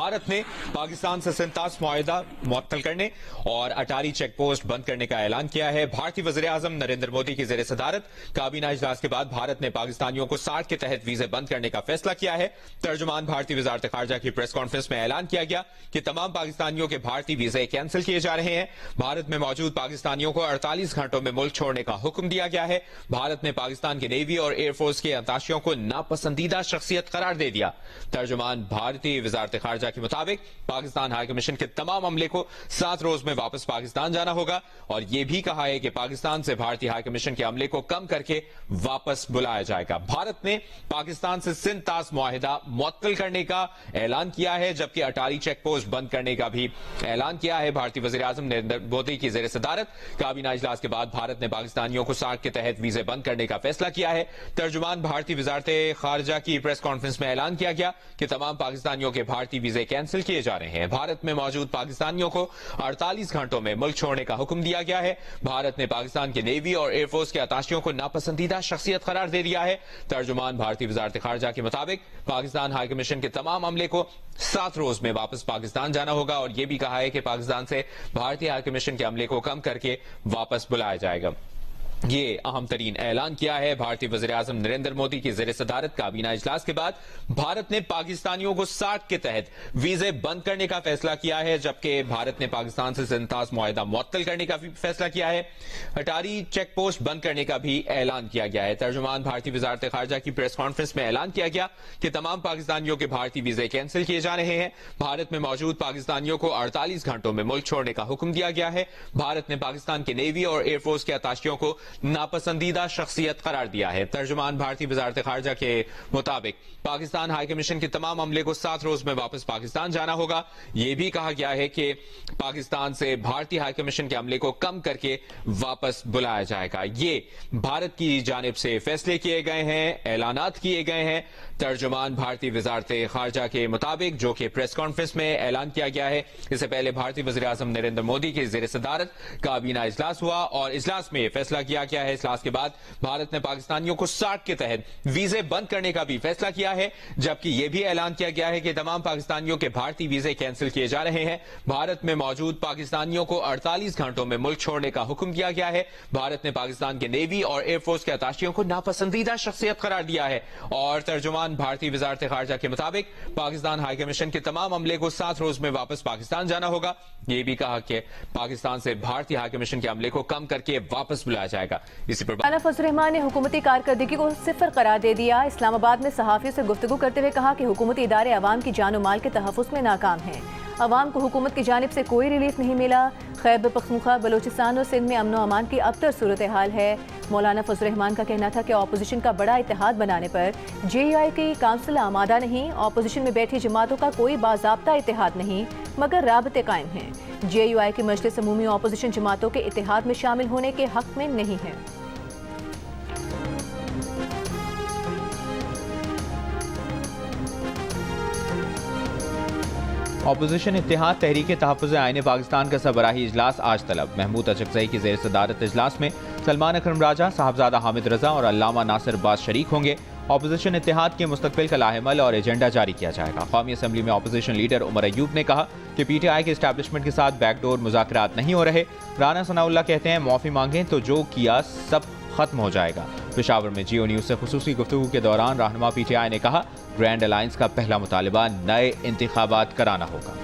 भारत ने पाकिस्तान से सिंतास मुआहदा मुअत्तल करने और अटारी चेक पोस्ट बंद करने का ऐलान किया है। भारतीय वज़ीर आज़म नरेंद्र मोदी की ज़ेर सदारत काबीना इजलास के बाद भारत ने पाकिस्तानियों को 60 के तहत वीजे बंद करने का फैसला किया है। तर्जुमान भारतीय वज़ारत ख़ारजा की प्रेस कॉन्फ्रेंस में ऐलान किया गया कि तमाम पाकिस्तानियों के भारतीय वीजे कैंसिल किए जा रहे हैं। भारत में मौजूद पाकिस्तानियों को 48 घंटों में मुल्क छोड़ने का हुक्म दिया गया है। भारत ने पाकिस्तान के नेवी और एयरफोर्स के अंताशियों को नापसंदीदा शख्सियत करार दे दिया। तर्जुमान भारतीय वज़ारत ख़ारजा के मुताबिक पाकिस्तान हाई कमीशन के तमाम अमले को 7 रोज में वापस पाकिस्तान जाना होगा और यह भी कहा है कि पाकिस्तान से भारतीय हाई कमीशन के अमले को कम करके वापस बुलाया जाएगा। भारत ने पाकिस्तान से सिंतास मुआहदा मुअत्तल करने का ऐलान किया है, जबकि अटारी चेक पोस्ट बंद करने का भी ऐलान किया है। भारतीय वज़ीर आज़म नरेंद्र मोदी की ज़ेर सदारत काबीना इजलास के बाद भारत ने पाकिस्तानियों को 60 के तहत वीजे बंद करने का फैसला किया है। तर्जुमान भारतीय वज़ारत ख़ारजा की प्रेस कॉन्फ्रेंस में ऐलान किया गया कि तमाम पाकिस्तानियों के भारतीय वीजे कैंसिल किए जा रहे हैं। भारत में मौजूद पाकिस्तानियों को 48 घंटों में मुल्क छोड़ने का हुक्म दिया गया है। भारत ने पाकिस्तान के नेवी और एयरफोर्स के अताशियों को नापसंदीदा शख्सियत करार दे दिया है। तर्जुमान भारतीय वज़ारत ख़ारजा के मुताबिक पाकिस्तान हाई कमीशन के तमाम अमले को 7 रोज में वापस पाकिस्तान जाना होगा और यह भी कहा है कि पाकिस्तान से भारतीय हाई कमीशन के अमले को कम करके वापस बुलाया जाएगा। ये अहम तरीन ऐलान किया है भारतीय वज़ीर आज़म नरेंद्र मोदी की ज़ेर सदारत काबीना इजलास के बाद भारत ने पाकिस्तानियों को 60 के तहत वीजे बंद करने का फैसला किया है, जबकि भारत ने पाकिस्तान से सिंतास मुआहदा मुअत्तल करने का भी फैसला किया है। अटारी चेक पोस्ट बंद करने का भी ऐलान किया गया है। तर्जुमान भारतीय वज़ारत ख़ारजा की प्रेस कॉन्फ्रेंस में ऐलान किया गया कि तमाम पाकिस्तानियों के भारतीय वीजे कैंसिल किए जा रहे हैं। भारत में मौजूद पाकिस्तानियों को 48 घंटों में मुल्क छोड़ने का हुक्म दिया गया है। भारत ने पाकिस्तान के नेवी और एयरफोर्स के अताशियों को नापसंदीदा शख्सियत करार दिया है। तर्जुमान भारतीय वज़ारत ख़ारजा के मुताबिक पाकिस्तान हाई कमीशन के तमाम अमले को 7 रोज में वापस पाकिस्तान जाना होगा। यह भी कहा गया है कि पाकिस्तान से भारतीय हाई कमीशन के अमले को कम करके वापस बुलाया जाएगा। ये भारत की जानिब से फैसले किए गए हैं, ऐलानात किए गए हैं। तर्जुमान भारतीय वज़ारत ख़ारजा के मुताबिक जो कि प्रेस कॉन्फ्रेंस में ऐलान किया गया है। इससे पहले भारतीय वज़ीर आज़म नरेंद्र मोदी की ज़ेर सदारत काबीना इजलास हुआ और इजलास में यह फैसला किया गया है। इजलास के बाद भारत ने पाकिस्तानियों को 60 के तहत वीजे बंद करने का भी फैसला किया है, जबकि यह भी ऐलान किया गया है कि तमाम पाकिस्तानियों के भारतीय वीजे कैंसिल किए जा रहे हैं। भारत में मौजूद पाकिस्तानियों को 48 घंटों में मुल्क छोड़ने का हुक्म दिया गया है। भारत ने पाकिस्तान के नेवी और एयरफोर्स के अताशियों को नापसंदीदा शख्सियत करार दिया है और तर्जुमान भारतीय वज़ारत ख़ारजा के मुताबिक पाकिस्तान हाई कमीशन के तमाम अमले को 7 रोज में वापस पाकिस्तान जाना होगा। यह भी कहा कि पाकिस्तान से भारतीय हाई कमीशन के अमले को कम करके वापस बुलाया जाएगा। इसी पर फजल रहमान ने हुकूमती कारकर्दगी को सिफर करार दे दिया। इस्लामाबाद में सहाफ़ियों से गुफ्तगू करते हुए कहा कि हुकूमती इदारे अवाम की जान और माल के तहफ़्फ़ुज़ में नाकाम हैं। अवाम को हुकूमत की जानिब से कोई रिलीफ नहीं मिला। खैबर पख्तूनख्वा, बलोचिस्तान और सिंध में अमन व अमान की अबतर सूरत हाल है। मौलाना फजल रहमान का कहना था कि अपोजिशन का बड़ा इत्तेहाद बनाने पर JUI की काउंसिल आमादा नहीं। अपोजिशन में बैठी जमातों का कोई बाज़ाब्ता इत्तेहाद नहीं, मगर राबते कायम हैं। JUI की मजलिस अमूमी अपोजिशन जमातों के इत्तेहाद में शामिल होने के हक में नहीं है। अपोजिशन इत्तेहाद तहरीक तहफ़्फ़ुज़ आईन पाकिस्तान का सबराही इजलास आज तलब। महमूद अचकज़ई की ज़ेर सदारत इजलास में सलमान अकरम राजा, साहबजादा हामिद रजा और अल्लामा नासिर बाज़ शरीक होंगे। अपोजिशन इत्तेहाद के मुस्तक़बिल का लाहेमल और एजेंडा जारी किया जाएगा। कौमी असम्बली में अपोजिशन लीडर उमर अयूब ने कहा कि PTI के इस्टेब्लिशमेंट के साथ बैकडोर मुज़ाकरात नहीं हो रहे। राना सनाउल्लाह कहते हैं मौफ़ी मांगें तो जो किया सब खत्म हो जाएगा। पेशावर में जियो न्यूज़ से खुसूसी गुफ्तगू के दौरान रहनुमा PTI ने कहा ग्रैंड अलायंस का पहला मुतालिबा नए इंतखाबात कराना होगा।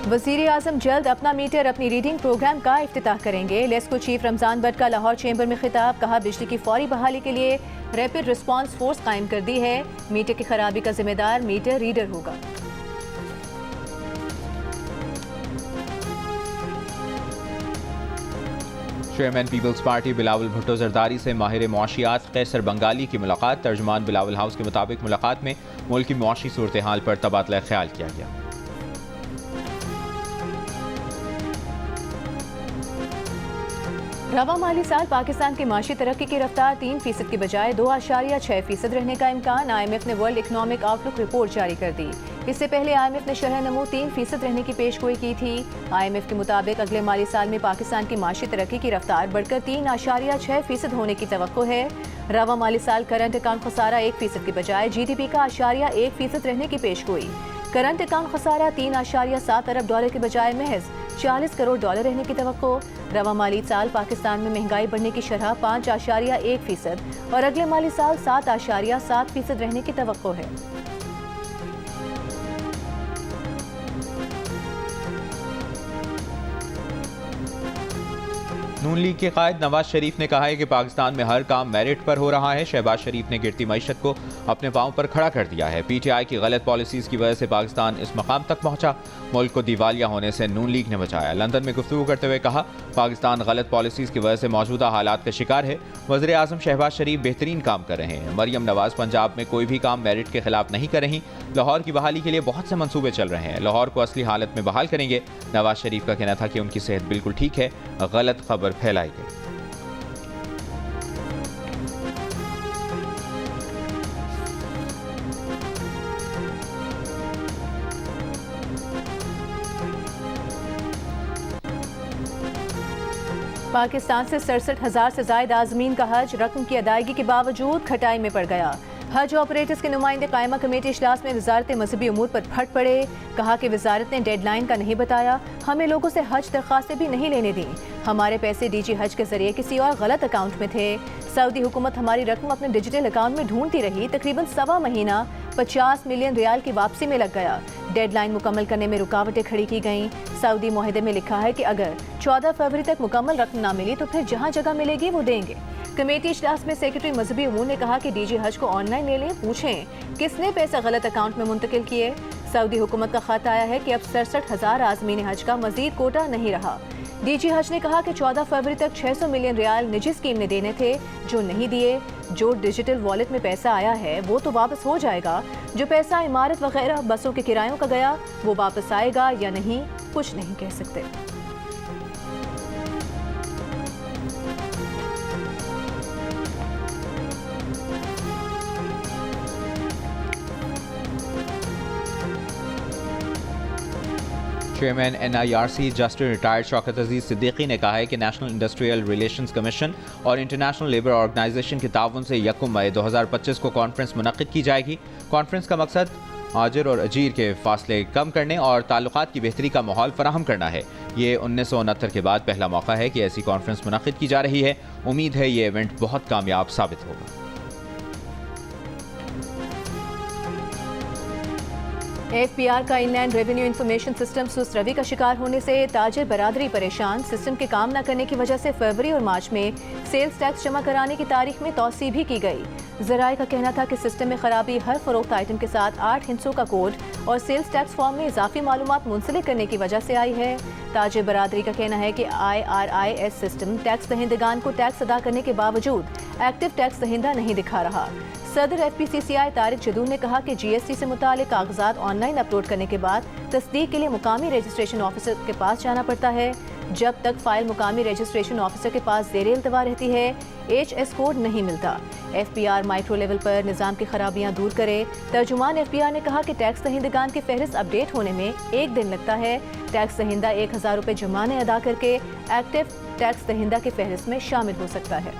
वज़ीर आज़म जल्द अपना मीटर अपनी रीडिंग प्रोग्राम का इफ्तिताह करेंगे। लेस्को चीफ रमजान बट का लाहौर चैम्बर में खिताब, कहा बिजली की फौरी बहाली के लिए रैपिड रिस्पांस फोर्स कायम कर दी है। मीटर की खराबी का जिम्मेदार मीटर रीडर होगा। Chairman Peoples Party Bilawal Bhutto Zardari से माहिर मुआशियात कैसर बंगाली की मुलाकात। तर्जुमान बिलावल हाउस के मुताबिक मुलाकात में मुल्क की मुआशी सूरत हाल पर तबादला ख्याल किया गया। रवा माली साल पाकिस्तान की माशी तरक्की की रफ्तार 3% की बजाय 2.6% रहने का इम्कान। IMF ने वर्ल्ड इकनॉमिक आउटलुक रिपोर्ट जारी कर दी। इससे पहले IMF ने शरह नमू 3% रहने की पेशगोई की थी। IMF के मुताबिक अगले माली साल में पाकिस्तान की माशी तरक्की की रफ्तार बढ़कर 3.6% होने की तवक्को है। रवा माली साल करंट अकाउंट खसारा 1% की बजाय GDP का 1% रहने की पेशगोई। करंट अकाउंट खसारा 3.7 अरब डॉलर के बजाय महज 40 करोड़ डॉलर रहने की तवक्को। रवा माली साल पाकिस्तान में महंगाई बढ़ने की शरह 5.1% और अगले माली साल 7.7% रहने की तवक्को है। नून लीग के कायद नवाज शरीफ ने कहा है कि पाकिस्तान में हर काम मेरिट पर हो रहा है। शहबाज शरीफ ने गिरती मईशत को अपने पांव पर खड़ा कर दिया है। PTI की गलत पॉलिसीज की वजह से पाकिस्तान इस मकाम तक पहुंचा। मुल्क को दिवालिया होने से नून लीग ने बचाया। लंदन में गुफ्तगू करते हुए कहा, पाकिस्तान गलत पॉलिसीज की वजह से मौजूदा हालात का शिकार है। वज़ीर आज़म शहबाज शरीफ बेहतरीन काम कर रहे हैं। मरियम नवाज पंजाब में कोई भी काम मेरिट के खिलाफ नहीं कर रही। लाहौर की बहाली के लिए बहुत से मंसूबे चल रहे हैं। लाहौर को असली हालत में बहाल करेंगे। नवाज शरीफ का कहना था कि उनकी सेहत बिल्कुल ठीक है। गलत खबर फैलाई गई। पाकिस्तान से 67,000 से ज्यादा आज़मीन का हज रकम की अदायगी के बावजूद खटाई में पड़ गया। हज ऑपरेटर्स के नुमाइंदे कायमा कमेटी इजलास में वजारत मजहबी उमूर पर फट पड़े। कहा कि वजारत ने डेडलाइन का नहीं बताया, हमें लोगों से हज दरख्वास्तें भी नहीं लेने दी। हमारे पैसे DG हज के जरिए किसी और गलत अकाउंट में थे। सऊदी हुकूमत हमारी रकम अपने डिजिटल अकाउंट में ढूंढती रही। तकरीबन 1.25 महीना 50 मिलियन रियाल की वापसी में लग गया। डेडलाइन मुकम्मल करने में रुकावटें खड़ी की गईं। सऊदी मुआहदे में लिखा है कि अगर 14 फरवरी तक मुकम्मल रकम ना मिली तो फिर जहां जगह मिलेगी वो देंगे। कमेटी इजलास में सेक्रेटरी मजहबी उमूर ने कहा कि DG हज को ऑनलाइन ले लें, पूछें किसने पैसा गलत अकाउंट में मुंतकिल किए। सऊदी हुकूमत का खत आया है कि अब 67,000 आज़मीन हज का मजीद कोटा नहीं रहा। DG हज ने कहा कि 14 फरवरी तक 600 मिलियन रियाल निजी स्कीम ने देने थे, जो नहीं दिए। जो डिजिटल वॉलेट में पैसा आया है वो तो वापस हो जाएगा। जो पैसा इमारत वगैरह बसों के किरायों का गया वो वापस आएगा या नहीं, कुछ नहीं कह सकते। Chairman NIRC justice retired Shaukat Aziz Siddiqui ने कहा है कि नेशनल इंडस्ट्रियल रिलेशंस कमीशन और इंटरनेशनल लेबर ऑर्गेनाइजेशन के ताउन से 1 मई 2025 को कॉन्फ्रेंस मुनक्किद की जाएगी। कॉन्फ्रेंस का मकसद आजिर और अजीर के फासले कम करने और ताल्लुकात की बेहतरी का माहौल फराहम करना है। ये 1969 के बाद पहला मौका है कि ऐसी कॉन्फ्रेंस मुनक्किद की जा रही है। उम्मीद है ये इवेंट बहुत कामयाब साबित होगा। FBR का इनलैंड रेवेन्यू इंफॉर्मेशन सिस्टम सुस्त रवि का शिकार होने से ताजिर बरादरी परेशान। सिस्टम के काम न करने की वजह से फरवरी और मार्च में सेल्स टैक्स जमा कराने की तारीख में तौसी भी की गई। ज़राए का कहना था कि सिस्टम में खराबी हर फरोख्त आइटम के साथ 8 हिस्सों का कोड और सेल्स टैक्स फॉर्म में इजाफी मालूमात मुंसलिक करने की वजह से आई है। ताजिर बरादरी का कहना है कि IRIS सिस्टम टैक्स दहिंदगान को टैक्स अदा करने के बावजूद एक्टिव टैक्स दहिंदा नहीं दिखा रहा। सदर FPCCI तारिक जदूर ने कहा कि GST से मुतालिक कागजात ऑनलाइन अपलोड करने के बाद तस्दीक के लिए मुकामी रजिस्ट्रेशन ऑफिसर के पास जाना पड़ता है। जब तक फाइल मुकामी रजिस्ट्रेशन ऑफिसर के पास ज़ेर इल्तवा रहती है, HS कोड नहीं मिलता। FBR माइक्रो लेवल पर निज़ाम की खराबियां दूर करे। तर्जुमान FBR ने कहा कि टैक्स दहिंदगान की फहरिस्त अपडेट होने में 1 दिन लगता है। टैक्स दहिंदा 1000 रुपये जुर्माने अदा करके एक्टिव टैक्स दहिंदा की फहरिस्त में शामिल हो सकता है।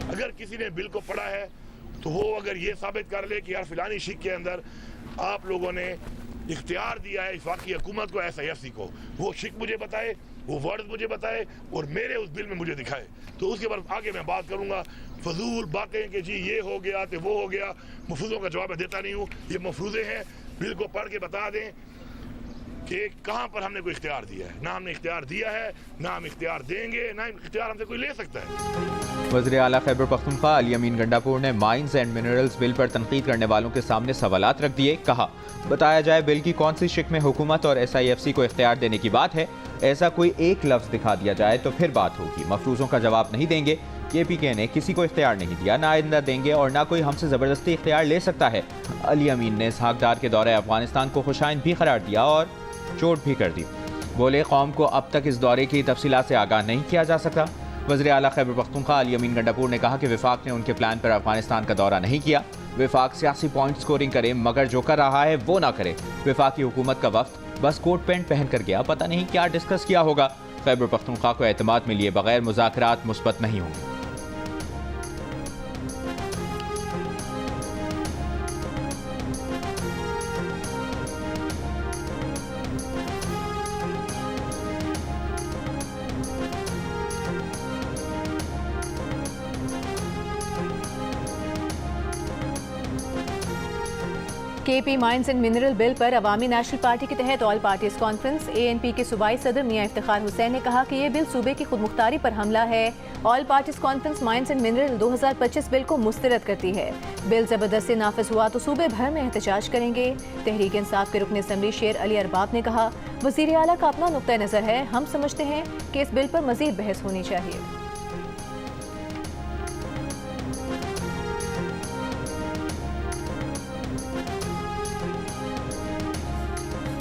अगर किसी ने बिल को पढ़ा है तो वो अगर ये साबित कर ले कि यार फिलानी शिक के अंदर आप लोगों ने इख्तियार दिया है वफाकी हुकूमत को SIFC को, वो शिक मुझे बताए, वो वर्ड मुझे बताए और मेरे उस बिल में मुझे दिखाए, तो उसके बाद आगे मैं बात करूंगा। फजूल बातें कि जी ये हो गया तो वो हो गया, मफरूज़ों का जवाब मैं देता नहीं हूँ। ये मफरूज़े हैं, बिल को पढ़ के बता दें कि कहाँ पर हमने कोई इख्तियार दिया है। ना हमने इख्तियार दिया है, ना हम इख्तियार देंगे, ना इख्तियार हमसे कोई ले सकता है। वज़ीर आला खैबर पख्तूनख्वा अली अमीन गंडापुर ने माइंस एंड मिनरल्स बिल पर तनकीद करने वालों के सामने सवालात रख दिए। कहा, बताया जाए बिल की कौन सी शिक में हुकूमत और SIFC को इख्तियार देने की बात है। ऐसा कोई एक लफ्ज़ दिखा दिया जाए तो फिर बात होगी। मफरूज़ों का जवाब नहीं देंगे। KPK ने किसी को इख्तियार नहीं दिया, ना आइंदा देंगे और ना कोई हमसे ज़बरदस्ती इख्तियार ले सकता है। अली अमीन ने इसहाक डार के दौरे अफगानिस्तान को खुशाइन भी करार दिया और चोट भी कर दी। बोले, कौम को अब तक इस दौरे की तफसीलात से आगाह नहीं किया जा सकता। वज़ीर आला खैबर पख्तूनख्वा अली अमीन गंडापुर ने कहा कि वफाक ने उनके प्लान पर अफगानिस्तान का दौरा नहीं किया। वफाक सियासी पॉइंट स्कोरिंग करे, मगर जो कर रहा है वो ना करे। वफाकी हुकूमत का वफ्द बस कोट पैंट पहन कर गया, पता नहीं क्या डिस्कस किया होगा। खैबर पख्तूनख्वा को एतमाद में लिए बगैर मुज़ाकरात मुस्बत नहीं होंगे। KP mines and mineral bill पर अवामी नेशनल पार्टी के तहत ऑल पार्टीज कॉन्फ्रेंस। ANP के सूबाई सदर मियां इफ्तिखार हुसैन ने कहा कि ये बिल सूबे की खुदमुख्तारी पर हमला है। All parties conference mines and mineral 2025 bill को मुस्तरद करती है। बिल जबरदस्ती नाफिज हुआ तो सूबे भर में एहतजाज करेंगे। तहरीक इंसाफ के रुकन असम्बली शेर अली अरबाब ने कहा, वज़ीर आला का अपना नुक्ता नज़र है, हम समझते हैं कि इस बिल पर मज़ीद बहस होनी चाहिए।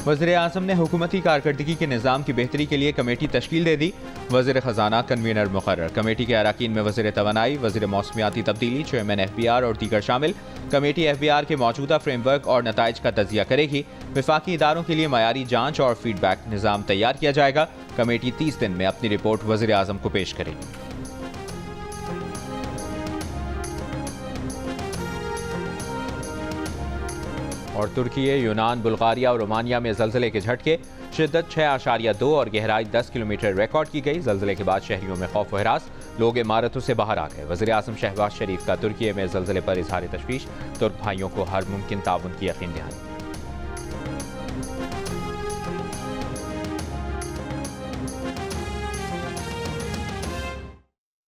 वज़ीर आज़म ने हुकूमती कारकर्दगी के निज़ाम की बेहतरी के लिए कमेटी तश्कील दे दी। वज़ीर ख़जाना कन्वीनर मुक़र्रर। कमेटी के अरकान में वज़ीर तवानाई, वज़ीर मौसमियाती तब्दीली, चेयरमैन FBR और दीगर शामिल। कमेटी FBR के मौजूदा फ्रेमवर्क और नताइज का तजिया करेगी। वफाकी इदारों के लिए मयारी जाँच और फीडबैक निज़ाम तैयार किया जाएगा। कमेटी 30 दिन में अपनी रिपोर्ट वज़ीर आज़म को पेश करेगी। और तुर्की, यूनान, बुल्गारिया और रोमानिया में ज़लज़ले के झटके। शिद्दत 6.2 और गहराई 10 किलोमीटर रिकॉर्ड की गई। ज़लज़ले के बाद शहरियों में खौफ व हिरास, लोग इमारतों से बाहर आ गए। वज़ीर आज़म शहबाज शरीफ का तुर्की में ज़लज़ले पर इज़हार तशवीश, तुर्क भाइयों को हर मुमकिन ताउन की यकीन दहानी।